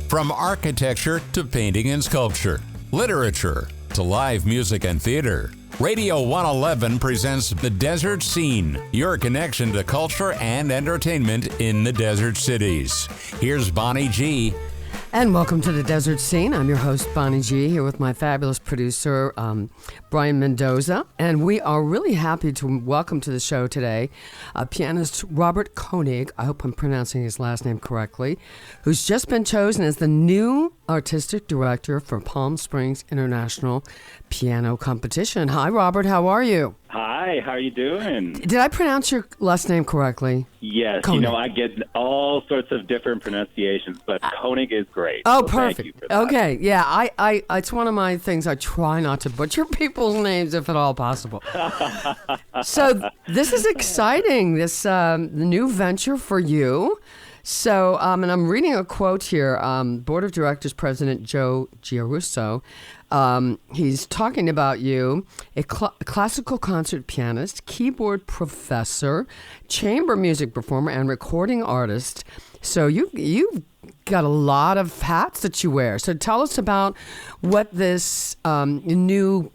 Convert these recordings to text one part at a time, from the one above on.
From architecture to painting and sculpture, literature to live music and theater, Radio 111 presents The Desert Scene, your connection to culture and entertainment in the desert cities. Here's Bonnie G. And welcome to The Desert Scene. I'm your host, Bonnie G, here with my fabulous producer, Brian Mendoza. And we are really happy to welcome to the show today pianist Robert Koenig, I hope I'm pronouncing his last name correctly, who's just been chosen as the new artistic director for Palm Springs International Piano Competition. Hi, Robert. How are you? Hi, how are you doing? Did I pronounce your last name correctly? Yes, Koenig. I get all sorts of different pronunciations, but Koenig is great. Oh, so perfect. Thank you for that. Okay, yeah, I it's one of my things. I try not to butcher people's names if at all possible. So this is exciting, this the new venture for you. So, and I'm reading a quote here. Board of Directors President Joe Giarrusso, he's talking about you, a classical concert pianist, keyboard professor, chamber music performer, and recording artist. So you've got a lot of hats that you wear. So tell us about what this new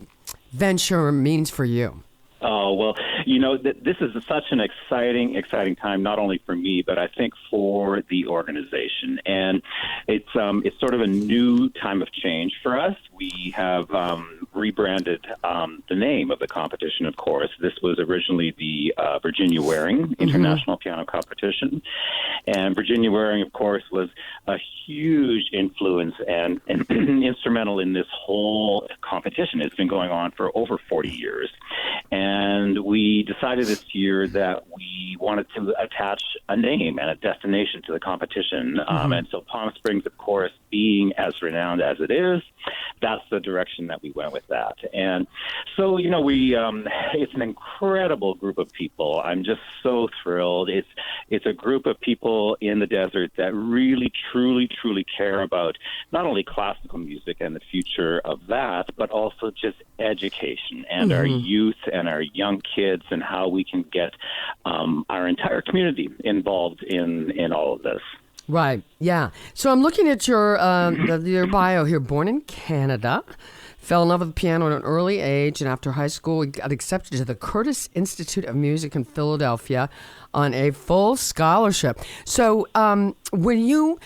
venture means for you. Oh, well, this is such an exciting time, not only for me, but I think for the organization. And it's sort of a new time of change for us. We have rebranded the name of the competition, of course. This was originally the Virginia Waring International Piano Competition. And Virginia Waring, of course, was a huge influence and instrumental in this whole competition. It's been going on for over 40 years. And we decided this year that we wanted to attach a name and a destination to the competition. And so Palm Springs, of course, being as renowned as it is, that's the direction that we went with that. And so, it's an incredible group of people. I'm just so thrilled. It's a group of people in the desert that really, truly care about not only classical music and the future of that, but also just education and our youth and our young kids and how we can get our entire community involved in all of this. Right. Yeah. So I'm looking at your bio here. Born in Canada, fell in love with the piano at an early age, and after high school, he got accepted to the Curtis Institute of Music in Philadelphia on a full scholarship. So, were your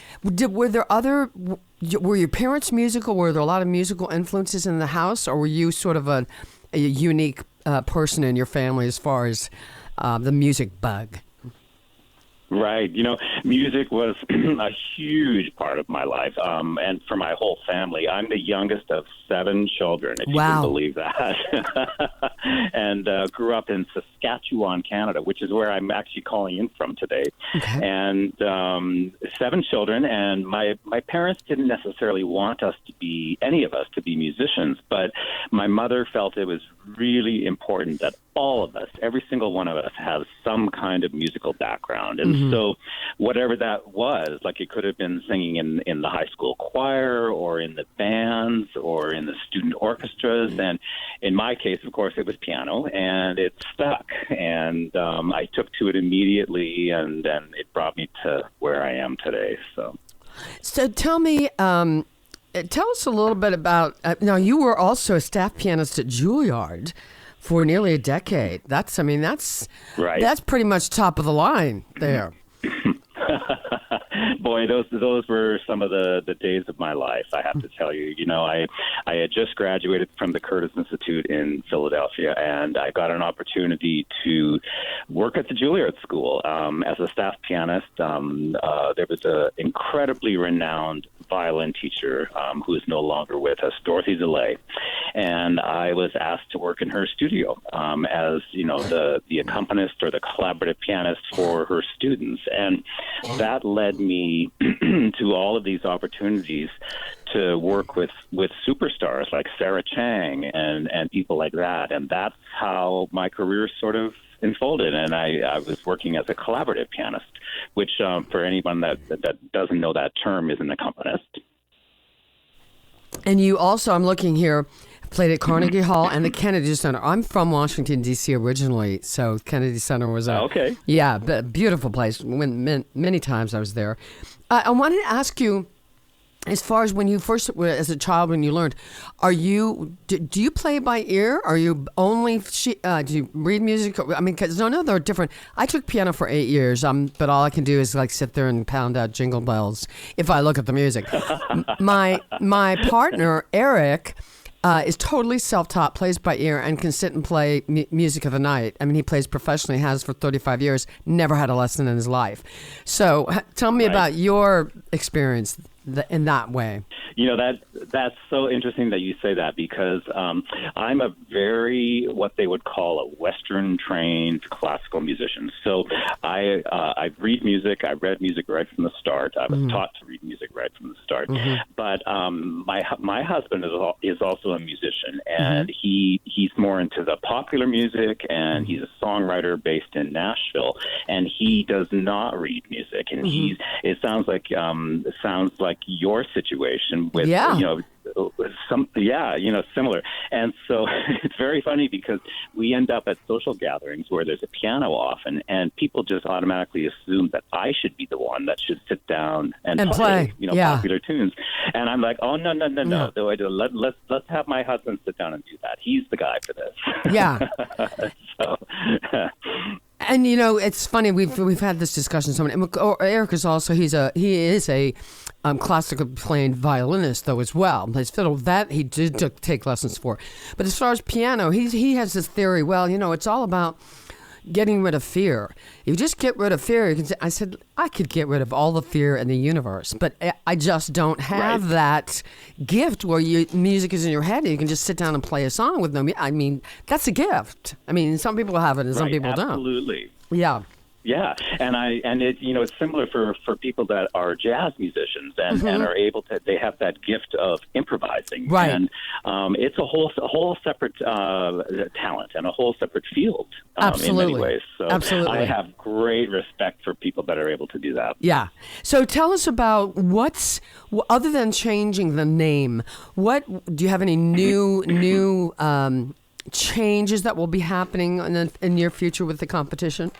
parents musical? Were there a lot of musical influences in the house, or were you sort of a unique person in your family as far as the music bug? Right. Music was a huge part of my life, and for my whole family. I'm the youngest of 7 children, if you can believe that, and grew up in Saskatchewan, Canada, which is where I'm actually calling in from today. Okay. And 7 children, and my parents didn't necessarily want any of us to be musicians, but my mother felt it was really important that all of us, every single one of us, has some kind of musical background. And so whatever that was, like it could have been singing in the high school choir or in the bands or in the student orchestras. And in my case, of course, it was piano, and it stuck. And I took to it immediately, and then it brought me to where I am today. So tell me, tell us a little bit about, now you were also a staff pianist at Juilliard for nearly a decade. That's right. That's pretty much top of the line there. Boy, those were some of the days of my life, I have to tell you. I had just graduated from the Curtis Institute in Philadelphia, and I got an opportunity to work at the Juilliard School as a staff pianist. There was an incredibly renowned violin teacher who is no longer with us, Dorothy DeLay, and I was asked to work in her studio as the accompanist or the collaborative pianist for her students, and that led me to all of these opportunities to work with superstars like Sarah Chang and people like that, and that's how my career sort of unfolded. And I was working as a collaborative pianist, which for anyone that doesn't know that term is an accompanist. And you also, I'm looking here, played at Carnegie Hall and the Kennedy Center. I'm from Washington, D.C. originally, so Kennedy Center was beautiful place. Many times I was there. I wanted to ask you, as far as when you first, as a child, when you learned, do you play by ear? Are you only, do you read music? I mean, because I know they're different. I took piano for 8 years, but all I can do is like sit there and pound out jingle bells if I look at the music. My partner, Eric, is totally self-taught, plays by ear, and can sit and play music of the night. I mean, he plays professionally, has for 35 years, never had a lesson in his life. So tell me about your experience in that way. That's so interesting that you say that, because I'm a very, what they would call a Western trained classical musician. So I read music. I read music right from the start. I was taught to read music right from the start. But my husband is also a musician, and he's more into the popular music, and he's a songwriter based in Nashville, and he does not read music, and it sounds like your situation with similar. And so it's very funny because we end up at social gatherings where there's a piano often, and people just automatically assume that I should be the one that should sit down and play popular tunes. And I'm like, oh, no. Let's have my husband sit down and do that. He's the guy for this. Yeah. So and it's funny, we've had this discussion. Eric is also he is a classical playing violinist though as well. Plays fiddle. That he did take lessons for. But as far as piano, he has this theory. Well, it's all about getting rid of fear. If you just get rid of fear, I said I could get rid of all the fear in the universe, but I just don't have that gift where music is in your head and you can just sit down and play a song with them. I mean, that's a gift. I mean, some people have it and some people don't. Absolutely. Yeah. Yeah, and it's similar for people that are jazz musicians and are able to. They have that gift of improvising, right? And it's a whole separate talent and a whole separate field. Absolutely, in many ways. So absolutely, I have great respect for people that are able to do that. Yeah. So tell us about what's other than changing the name. What do you have any new changes that will be happening in the near future with the competition?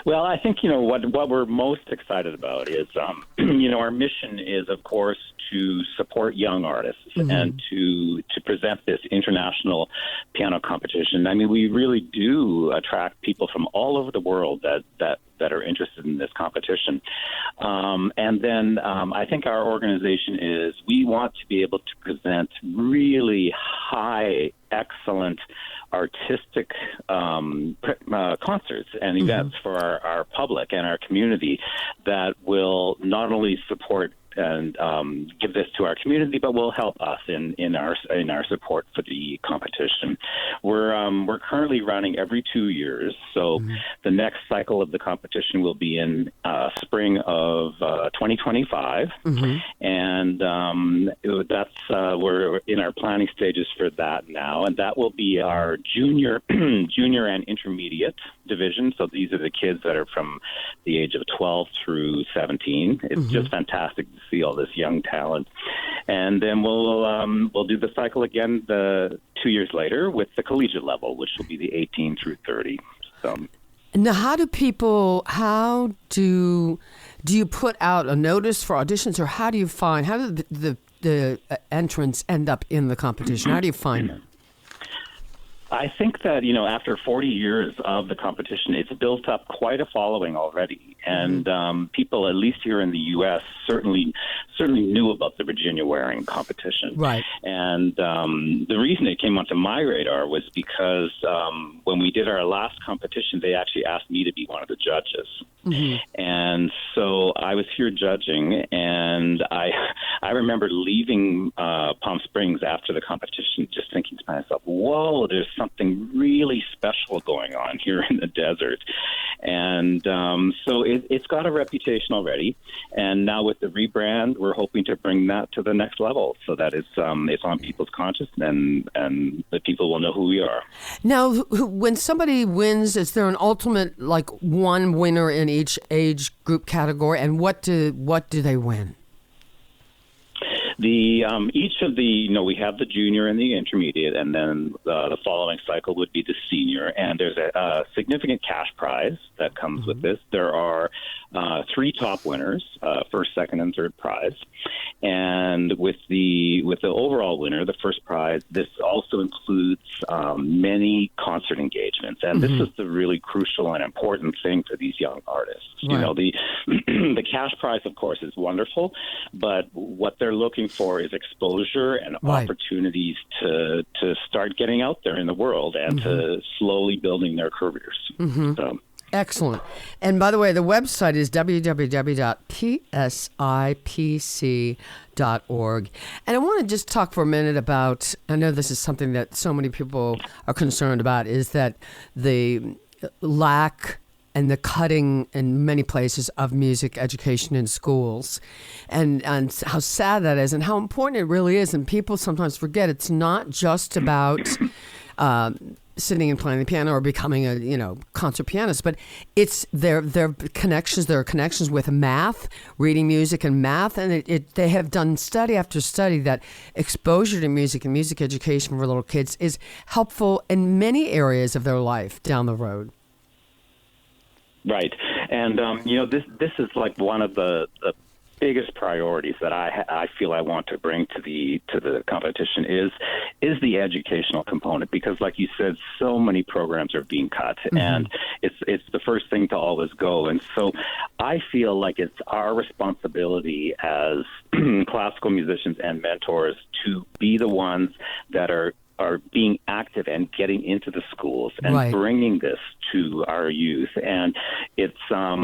Well, I think, what we're most excited about is, our mission is, of course, to support young artists and to present this international piano competition. I mean, we really do attract people from all over the world that are interested in this competition. And then I think our organization we want to be able to present really high, excellent artistic concerts and events for our public and our community that will not only support and give this to our community, but will help us in our support for the competition. We're currently running every 2 years, so the next cycle of the competition will be in spring of 2025, and that's we're in our planning stages for that now, and that will be our junior and intermediate division. So these are the kids that are from the age of 12 through 17. It's just fantastic to see all this young talent. And then we'll do the cycle again 2 years later with the collegiate level, which will be the 18 through 30. So now, how do you put out a notice for auditions, or how do the entrants end up in the competition? How do you find them? I think that, after 40 years of the competition, it's built up quite a following already. And people, at least here in the U.S., certainly knew about the Virginia wearing competition. Right. And the reason it came onto my radar was because when we did our last competition, they actually asked me to be one of the judges. And so I was here judging, and I remember leaving Palm Springs after the competition just thinking to myself, whoa, there's something really special going on here in the desert. And so it's got a reputation already. And now with the rebrand, we're hoping to bring that to the next level so that it's on people's consciousness and the people will know who we are. Now, when somebody wins, is there an ultimate, like, one winner in each age group category? And what do they win? The each of the we have the junior and the intermediate, and then the following cycle would be the senior. And there's a significant cash prize that comes with this. There are 3 top winners, first, second, and third prize. And with the overall winner, the first prize, this also includes many concert engagements, and this is the really crucial and important thing for these young artists. Right. The cash prize, of course, is wonderful, but what they're looking for is exposure and opportunities to start getting out there in the world and to slowly building their careers. So. Excellent. And by the way, the website is www.psipc.org. And I want to just talk for a minute about, I know this is something that so many people are concerned about, is that the lack and the cutting in many places of music education in schools, and how sad that is and how important it really is. And people sometimes forget it's not just about sitting and playing the piano or becoming a concert pianist, but it's their connections. There are connections with math, reading music and math, and they have done study after study that exposure to music and music education for little kids is helpful in many areas of their life down the road. Right, and this is like one of the biggest priorities that I feel I want to bring to the competition is the educational component, because like you said, so many programs are being cut, and it's the first thing to always go. And so I feel like it's our responsibility as classical musicians and mentors to be the ones that are being active and getting into the schools and bringing this to our youth. And it's a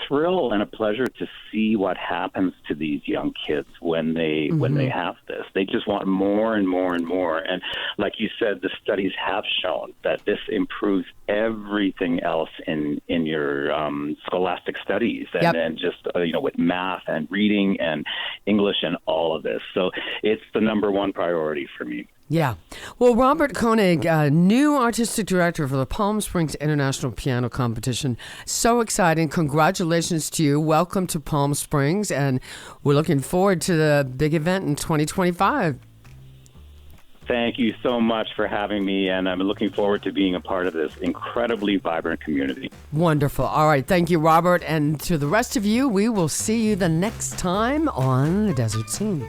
thrill and a pleasure to see what happens to these young kids when they have this. They just want more and more and more. And like you said, the studies have shown that this improves everything else in your scholastic studies and just with math and reading and English and all of this. So it's the number one priority for me. Yeah. Well, Robert Koenig, new artistic director for the Palm Springs International Piano Competition. So exciting. Congratulations to you. Welcome to Palm Springs. And we're looking forward to the big event in 2025. Thank you so much for having me, and I'm looking forward to being a part of this incredibly vibrant community. Wonderful. All right. Thank you, Robert. And to the rest of you, we will see you the next time on The Desert Scene.